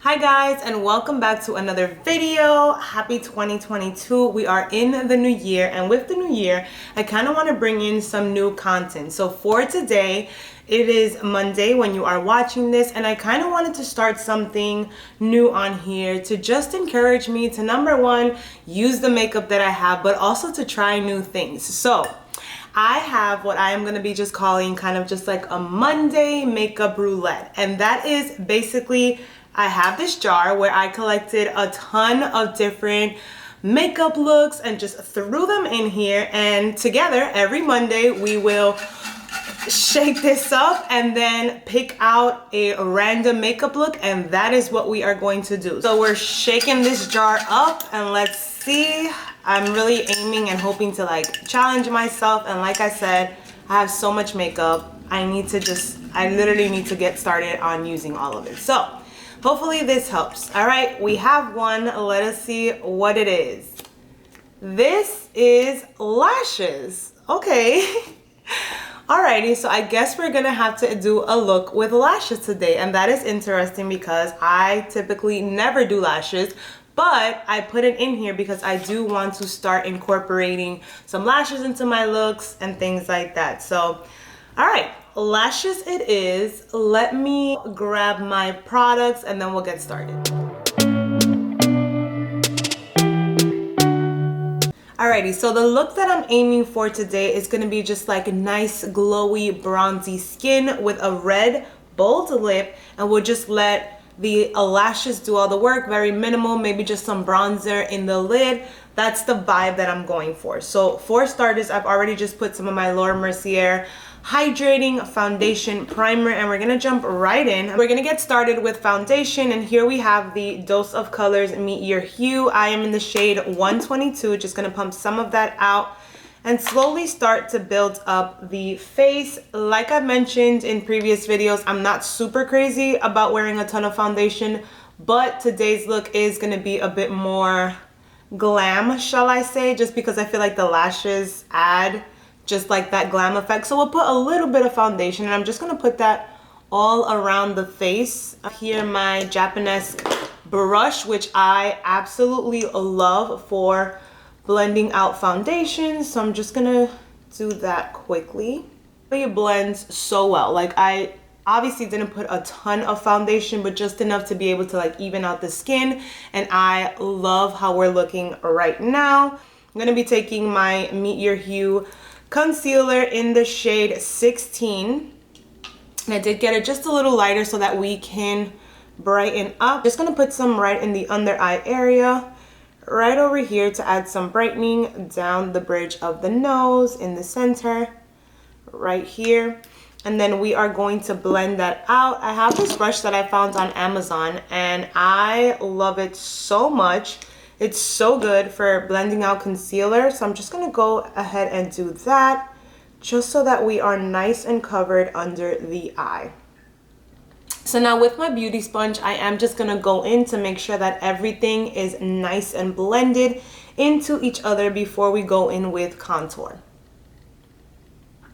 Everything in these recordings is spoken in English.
Hi guys, and welcome back to another video. Happy 2022. We are in the new year, and with the new year I kind of want to bring in some new content. So for today, it is Monday when you are watching this, and I kind of wanted to start something new on here to just encourage me to, number one, use the makeup that I have, but also to try new things. So I have what I am going to be just calling kind of just like a Monday makeup roulette, and that is basically I have this jar where I collected a ton of different makeup looks and just threw them in here, and together every Monday we will shake this up and then pick out a random makeup look, and that is what we are going to do. So we're shaking this jar up and let's see. I'm really aiming and hoping to like challenge myself, and like I said, I have so much makeup. I literally need to get started on using all of it. So hopefully this helps. All right, we have one. Let us see what it is. This is lashes. Okay. Alrighty, so I guess we're gonna have to do a look with lashes today, and that is interesting because I typically never do lashes, but I put it in here because I do want to start incorporating some lashes into my looks and things like that. So, all right, lashes it is. Let me grab my products and then we'll get started. Alrighty, so the look that I'm aiming for today is gonna be just like a nice glowy bronzy skin with a red bold lip, and we'll just let the lashes do all the work. Very minimal, maybe just some bronzer in the lid. That's the vibe that I'm going for. So for starters, I've already just put some of my Laura Mercier hydrating foundation primer, and we're gonna jump right in. We're gonna get started with foundation, and here we have the Dose of Colors Meet Your Hue. I am in the shade 122, just gonna pump some of that out and slowly start to build up the face. Like I mentioned in previous videos, I'm not super crazy about wearing a ton of foundation, but today's look is gonna be a bit more glam, shall I say, just because I feel like the lashes add just like that glam effect. So we'll put a little bit of foundation, and I'm just gonna put that all around the face. Here my Japanese brush, which I absolutely love for blending out foundation. So I'm just gonna do that quickly. It blends so well. Like, I obviously didn't put a ton of foundation, but just enough to be able to like even out the skin. And I love how we're looking right now. I'm gonna be taking my Meet Your Hue concealer in the shade 16. And I did get it just a little lighter so that we can brighten up. Just gonna put some right in the under eye area, right over here to add some brightening down the bridge of the nose, in the center, right here. And then we are going to blend that out. I have this brush that I found on Amazon, and I love it so much. It's so good for blending out concealer. So I'm just gonna go ahead and do that just so that we are nice and covered under the eye. So now with my beauty sponge, I am just gonna go in to make sure that everything is nice and blended into each other before we go in with contour.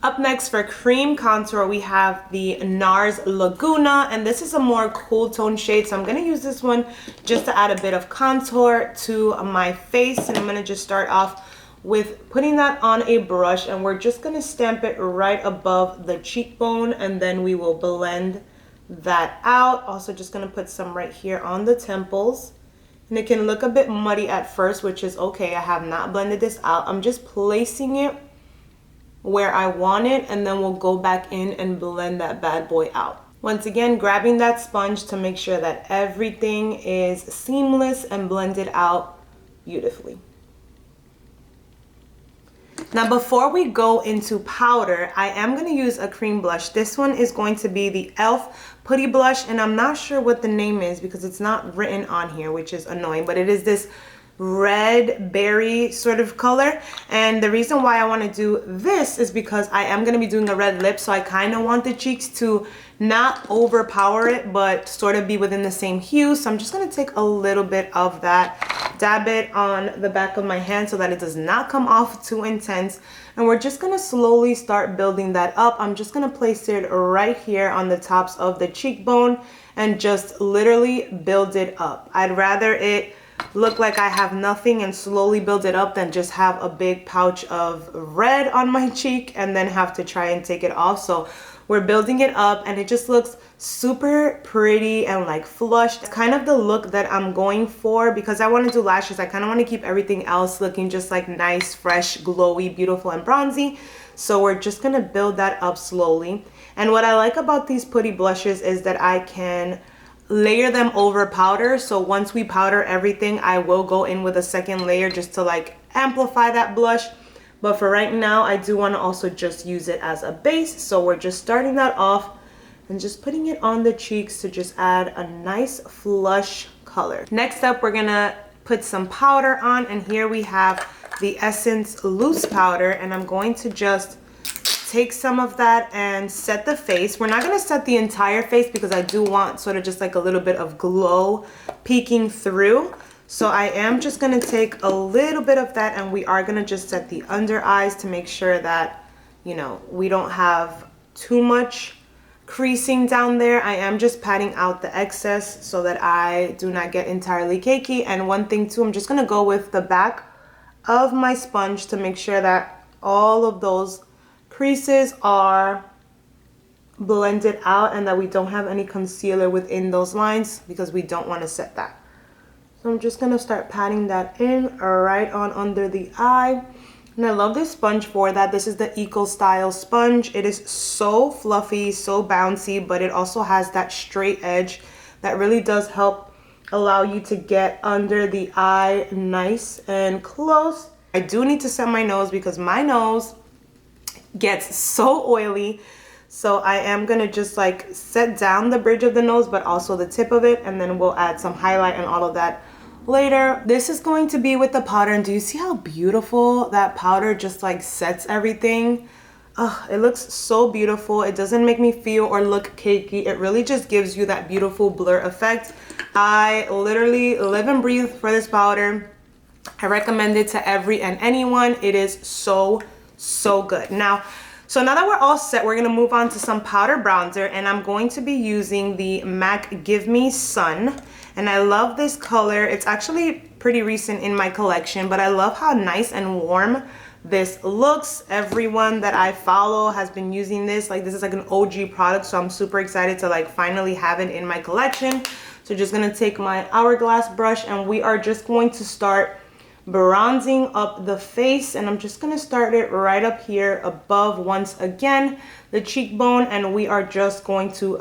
Up next for cream contour, we have the NARS Laguna, and this is a more cool tone shade. So I'm gonna use this one just to add a bit of contour to my face. And I'm gonna just start off with putting that on a brush, and we're just gonna stamp it right above the cheekbone, and then we will blend that out. Also just gonna put some right here on the temples. And it can look a bit muddy at first, which is okay. I have not blended this out. I'm just placing it where I want it, and then we'll go back in and blend that bad boy out. Once again, grabbing that sponge to make sure that everything is seamless and blended out beautifully. Now before we go into powder, I am going to use a cream blush. This one is going to be the e.l.f. Putty Blush, and I'm not sure what the name is because it's not written on here, which is annoying, but it is this red berry sort of color. And the reason why I want to do this is because I am going to be doing a red lip, so I kind of want the cheeks to not overpower it but sort of be within the same hue. So I'm just going to take a little bit of that, dab it on the back of my hand so that it does not come off too intense, and we're just going to slowly start building that up. I'm just going to place it right here on the tops of the cheekbone, and just literally build it up. I'd rather it look like I have nothing and slowly build it up than just have a big pouch of red on my cheek and then have to try and take it off. So we're building it up and it just looks super pretty and like flushed. It's kind of the look that I'm going for because I want to do lashes. I kind of want to keep everything else looking just like nice, fresh, glowy, beautiful, and bronzy. So we're just gonna build that up slowly. And what I like about these putty blushes is that I can layer them over powder. So once we powder everything, I will go in with a second layer just to like amplify that blush. But for right now, I do want to also just use it as a base. So we're just starting that off and just putting it on the cheeks to just add a nice flush color. Next up, we're gonna put some powder on, and here we have the Essence loose powder, and I'm going to just take some of that and set the face. We're not gonna set the entire face because I do want sort of just like a little bit of glow peeking through. So I am just gonna take a little bit of that, and we are gonna just set the under eyes to make sure that, you know, we don't have too much creasing down there. I am just patting out the excess so that I do not get entirely cakey. And one thing too, I'm just gonna go with the back of my sponge to make sure that all of those creases are blended out and that we don't have any concealer within those lines because we don't want to set that. So I'm just gonna start patting that in right on under the eye. And I love this sponge for that. This is the Eco Style sponge. It is so fluffy, so bouncy, but it also has that straight edge that really does help allow you to get under the eye nice and close. I do need to set my nose because my nose gets so oily. So I am gonna just like set down the bridge of the nose, but also the tip of it, and then we'll add some highlight and all of that later. This is going to be with the powder, and do you see how beautiful that powder just like sets everything? It looks so beautiful. It doesn't make me feel or look cakey. It really just gives you that beautiful blur effect. I literally live and breathe for this powder. I recommend it to every and anyone. It is so good. Now that we're all set, we're gonna move on to some powder bronzer, and I'm going to be using the MAC Give Me Sun. And I love this color. It's actually pretty recent in my collection, but I love how nice and warm this looks. Everyone that I follow has been using this. Like, this is like an OG product, so I'm super excited to like finally have it in my collection. So just gonna take my Hourglass brush, and we are just going to start bronzing up the face, and I'm just gonna start it right up here above once again the cheekbone, and we are just going to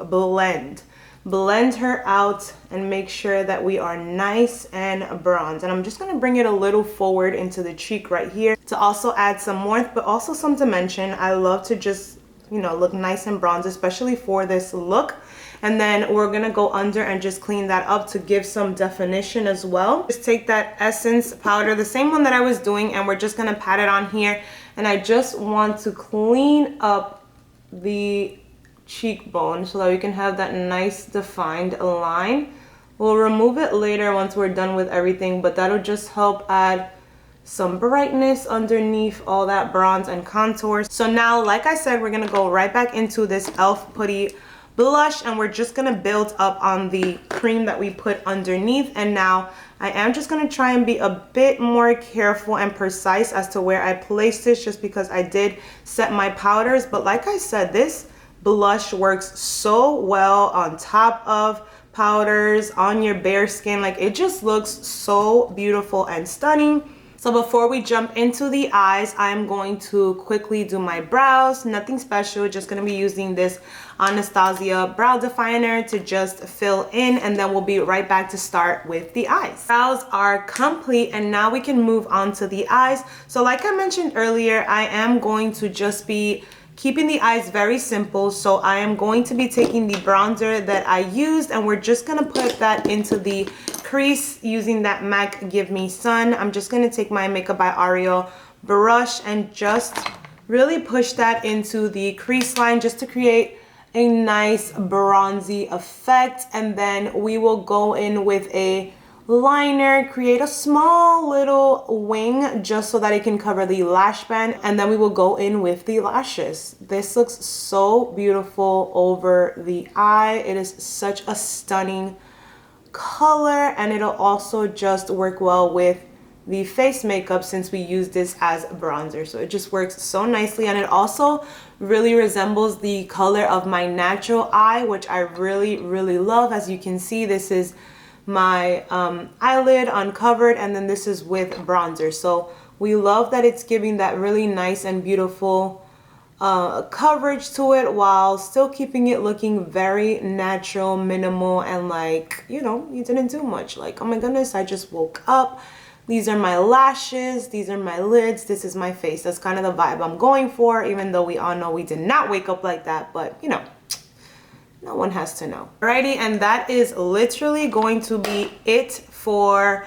blend her out and make sure that we are nice and bronzed. And I'm just gonna bring it a little forward into the cheek right here to also add some warmth but also some dimension. I love to just, you know, look nice and bronzed, especially for this look. And then we're gonna go under and just clean that up to give some definition as well. Just take that Essence powder, the same one that I was doing, and we're just gonna pat it on here. And I just want to clean up the cheekbone so that we can have that nice defined line. We'll remove it later once we're done with everything, but that'll just help add some brightness underneath all that bronze and contour. So now, like I said, we're gonna go right back into this e.l.f. Putty blush, and we're just gonna build up on the cream that we put underneath. And now I am just gonna try and be a bit more careful and precise as to where I place this, just because I did set my powders. But like I said, this blush works so well on top of powders, on your bare skin. Like, it just looks so beautiful and stunning. So before we jump into the eyes, I'm going to quickly do my brows. Nothing special, just gonna be using this Anastasia brow definer to just fill in, and then we'll be right back to start with the eyes. Brows are complete, and now we can move on to the eyes. So like I mentioned earlier, I am going to just be keeping the eyes very simple. So I am going to be taking the bronzer that I used, and we're just gonna put that into the crease using that MAC Give Me Sun. I'm just gonna take my Makeup by Ariel brush and just really push that into the crease line just to create a nice bronzy effect. And then we will go in with a liner, create a small little wing just so that it can cover the lash band, and then we will go in with the lashes. This looks so beautiful over the eye. It is such a stunning color, and it'll also just work well with the face makeup since we use this as bronzer. So it just works so nicely, and it also really resembles the color of my natural eye, which I really love. As you can see, this is my eyelid uncovered, and then this is with bronzer. So we love that it's giving that really nice and beautiful coverage to it while still keeping it looking very natural, minimal, and like, you know, you didn't do much. Like, oh my goodness, I just woke up. These are my lashes, these are my lids, this is my face. That's kind of the vibe I'm going for, even though we all know we did not wake up like that, but you know, no one has to know. Alrighty, and that is literally going to be it for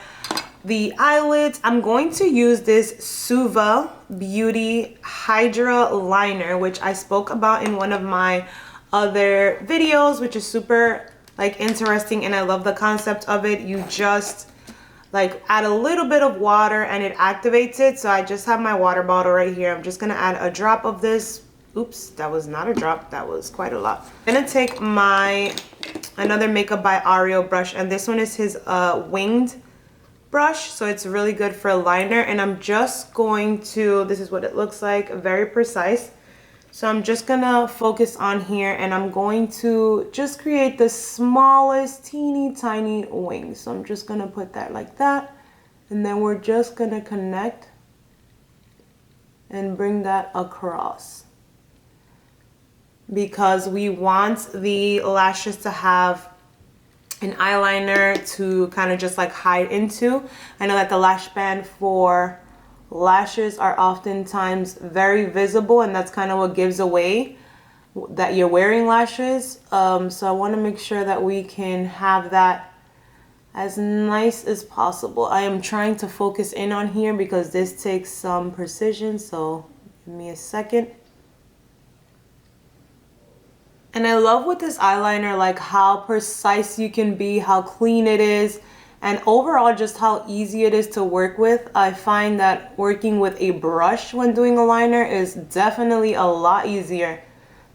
the eyelids. I'm going to use this Suva Beauty Hydra Liner, which I spoke about in one of my other videos, which is super like interesting, and I love the concept of it. You just like add a little bit of water and it activates it. So I just have my water bottle right here. I'm just gonna add a drop of this. Oops, that was not a drop, that was quite a lot. I'm gonna take my another Makeup by Ario brush, and this one is his winged brush, so it's really good for a liner. And I'm just going to, this is what it looks like, very precise. So I'm just gonna focus on here, and I'm going to just create the smallest teeny tiny wing. So I'm just gonna put that like that, and then we're just gonna connect and bring that across, because we want the lashes to have an eyeliner to kind of just like hide into. I know that the lash band for lashes are oftentimes very visible, and that's kind of what gives away that you're wearing lashes. So I want to make sure that we can have that as nice as possible. I am trying to focus in on here because this takes some precision, so give me a second. And I love with this eyeliner, like how precise you can be, how clean it is, and overall just how easy it is to work with. I find that working with a brush when doing a liner is definitely a lot easier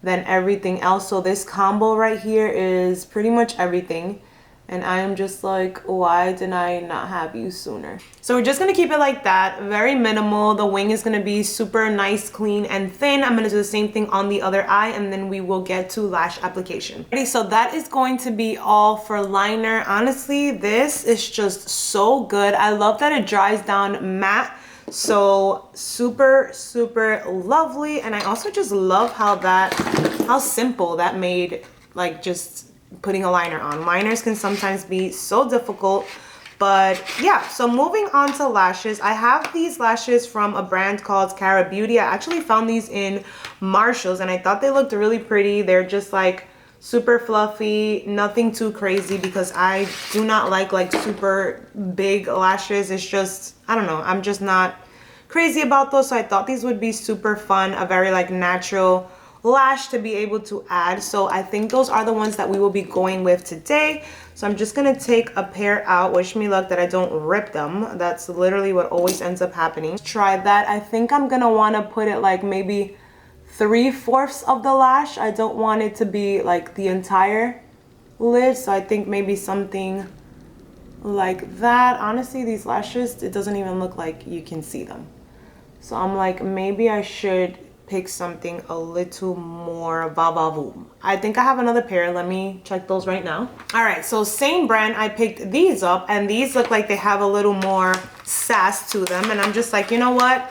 than everything else. So this combo right here is pretty much everything. And I am just like, why did I not have you sooner? So we're just gonna keep it like that, very minimal. The wing is gonna be super nice, clean, and thin. I'm gonna do the same thing on the other eye, and then we will get to lash application. Okay, so that is going to be all for liner. Honestly, this is just so good. I love that it dries down matte. So super lovely. And I also just love how simple that made, like just putting a liner on. Liners can sometimes be so difficult, but yeah. So moving on to lashes, I have these lashes from a brand called Cara Beauty. I actually found these in Marshall's, and I thought they looked really pretty. They're just like super fluffy, nothing too crazy, because I do not like super big lashes. It's just, I don't know, I'm just not crazy about those. So I thought these would be super fun, a very like natural lash to be able to add. So I think those are the ones that we will be going with today. So I'm just gonna take a pair out. Wish me luck that I don't rip them. That's literally what always ends up happening. Try that. I think I'm gonna want to put it like maybe 3/4 of the lash. I don't want it to be like the entire lid, so I think maybe something like that. Honestly, these lashes, it doesn't even look like you can see them. So I'm like, maybe I should pick something a little more va-va-voom. I think I have another pair. Let me check those right now. All right, so same brand. I picked these up, and these look like they have a little more sass to them. And I'm just like, you know what?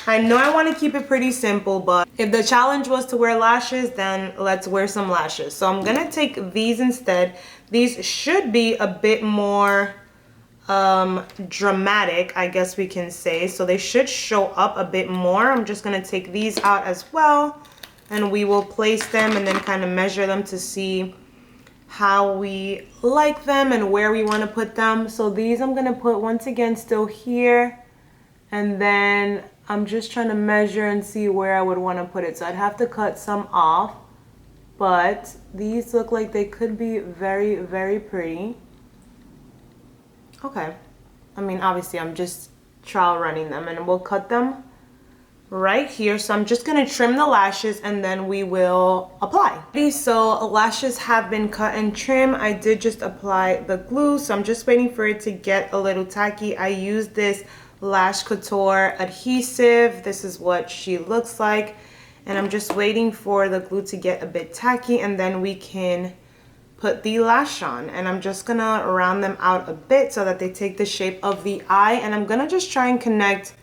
I know I want to keep it pretty simple, but if the challenge was to wear lashes, then let's wear some lashes. So I'm gonna take these instead. These should be a bit more dramatic, I guess we can say, so they should show up a bit more. I'm just gonna take these out as well, and we will place them and then kind of measure them to see how we like them and where we want to put them. So these I'm gonna put once again still here, and then I'm just trying to measure and see where I would want to put it. So I'd have to cut some off, but these look like they could be very pretty. Okay. I mean, obviously I'm just trial running them, and we'll cut them right here. So I'm just gonna trim the lashes and then we will apply. Okay, so lashes have been cut and trimmed. I did just apply the glue, so I'm just waiting for it to get a little tacky. I used this Lash Couture adhesive. This is what she looks like, and I'm just waiting for the glue to get a bit tacky, and then we can put the lash on. And I'm just gonna round them out a bit so that they take the shape of the eye, and I'm gonna just try and connect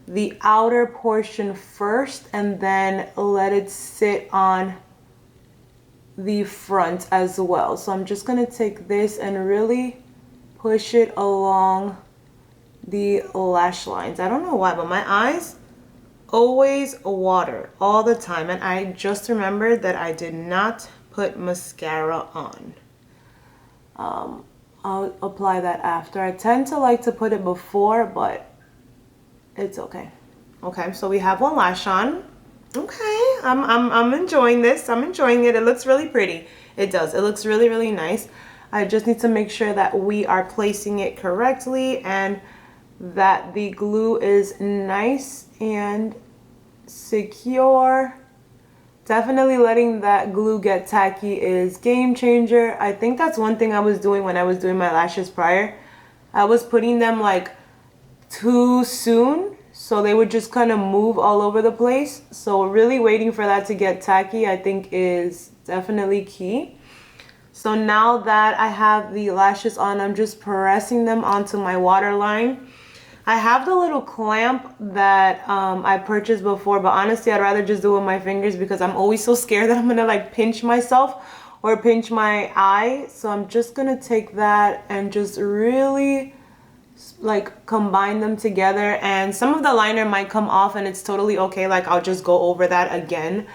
the outer portion first and then let it sit on the front as well. So I'm just gonna take this and really push it along the lash lines. I don't know why, but my eyes always water all the time, and I just remembered that I did not put mascara on. I'll apply that after. I tend to like to put it before, but it's okay. Okay, so we have one lash on. Okay, I'm enjoying this. I'm enjoying it. It looks really pretty. It does. It looks really, really nice. I just need to make sure that we are placing it correctly and that the glue is nice and secure. Definitely letting that glue get tacky is game changer. I think that's one thing I was doing when I was doing my lashes prior. I was putting them like too soon, so they would just kind of move all over the place. So really waiting for that to get tacky, I think, is definitely key. So now that I have the lashes on, I'm just pressing them onto my waterline. I have the little clamp that I purchased before, but honestly I'd rather just do it with my fingers because I'm always so scared that I'm gonna like pinch myself or pinch my eye. So I'm just gonna take that and just really like combine them together, and some of the liner might come off and it's totally okay. Like I'll just go over that again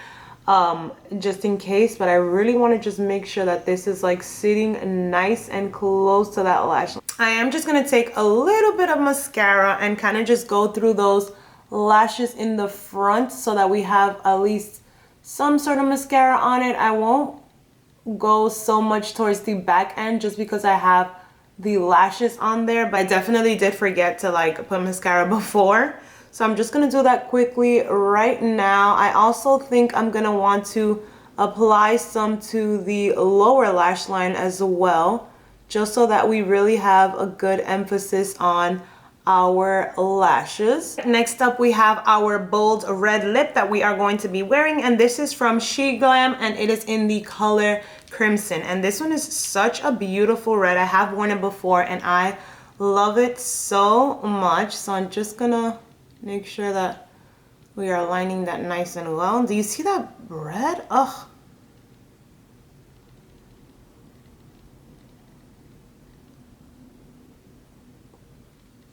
just in case, but I really want to just make sure that this is like sitting nice and close to that lash. I am just going to take a little bit of mascara and kind of just go through those lashes in the front so that we have at least some sort of mascara on it. I won't go so much towards the back end just because I have the lashes on there, but I definitely did forget to like put mascara before, so I'm just gonna do that quickly right now. I also think I'm gonna want to apply some to the lower lash line as well, just so that we really have a good emphasis on our lashes. Next up, we have our bold red lip that we are going to be wearing, and this is from Glam, and it is in the color Crimson, and this one is such a beautiful red. I have worn it before and I love it so much. So I'm just gonna make sure that we are lining that nice and well. Do you see that red? Ugh.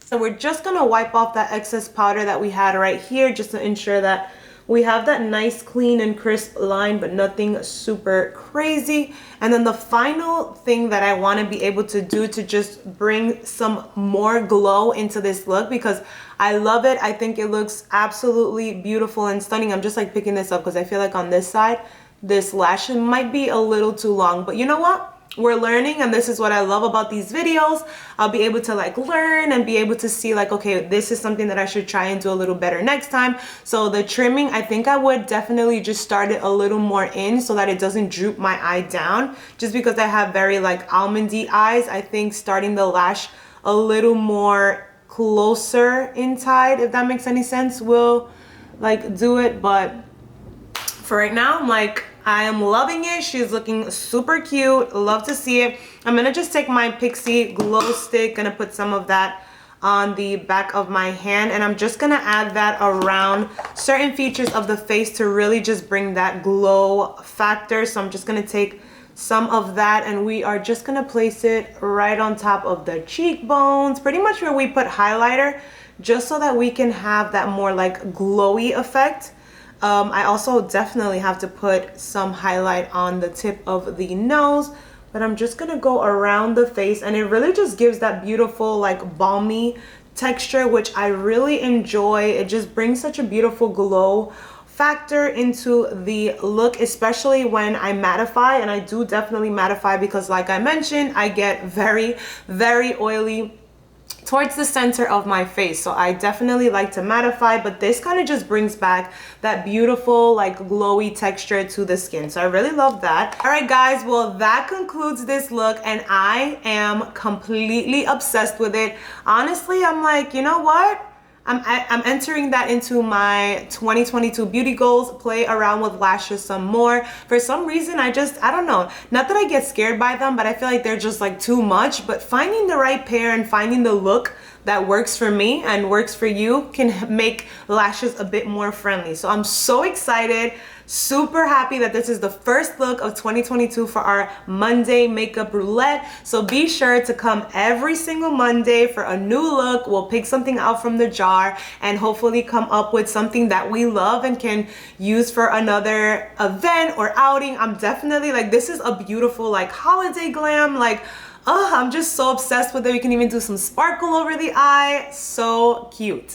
So we're just gonna wipe off that excess powder that we had right here just to ensure that we have that nice clean and crisp line, but nothing super crazy. And then the final thing that I want to be able to do to just bring some more glow into this look, because I love it. I think it looks absolutely beautiful and stunning. I'm just like picking this up because I feel like on this side, this lash might be a little too long, but you know what? We're learning, and this is what I love about these videos. I'll be able to like learn and be able to see like, okay, this is something that I should try and do a little better next time. So the trimming, I think I would definitely just start it a little more in so that it doesn't droop my eye down, just because I have very like almondy eyes. I think starting the lash a little more closer inside, if that makes any sense, will like do it. But for right now, I'm like, I am loving it. She's looking super cute. Love to see it. I'm gonna just take my Pixie glow stick, gonna put some of that on the back of my hand, and I'm just gonna add that around certain features of the face to really just bring that glow factor. So I'm just gonna take some of that, and we are just gonna place it right on top of the cheekbones, pretty much where we put highlighter, just so that we can have that more like glowy effect. I also definitely have to put some highlight on the tip of the nose, but I'm just gonna go around the face, and it really just gives that beautiful like balmy texture, which I really enjoy. It just brings such a beautiful glow factor into the look, especially when I mattify, and I do definitely mattify because like I mentioned, I get very, very oily towards the center of my face. So I definitely like to mattify, but this kind of just brings back that beautiful like glowy texture to the skin. So I really love that. All right guys, well that concludes this look and I am completely obsessed with it. Honestly, I'm like, you know what? I'm entering that into my 2022 beauty goals, play around with lashes some more. For some reason, I don't know. Not that I get scared by them, but I feel like they're just like too much. But finding the right pair and finding the look that works for me and works for you can make lashes a bit more friendly. So I'm so excited. Super happy that this is the first look of 2022 for our Monday makeup roulette. So be sure to come every single Monday for a new look. We'll pick something out from the jar and hopefully come up with something that we love and can use for another event or outing. I'm definitely like, this is a beautiful like holiday glam. Like, oh, I'm just so obsessed with it. You can even do some sparkle over the eye. So cute.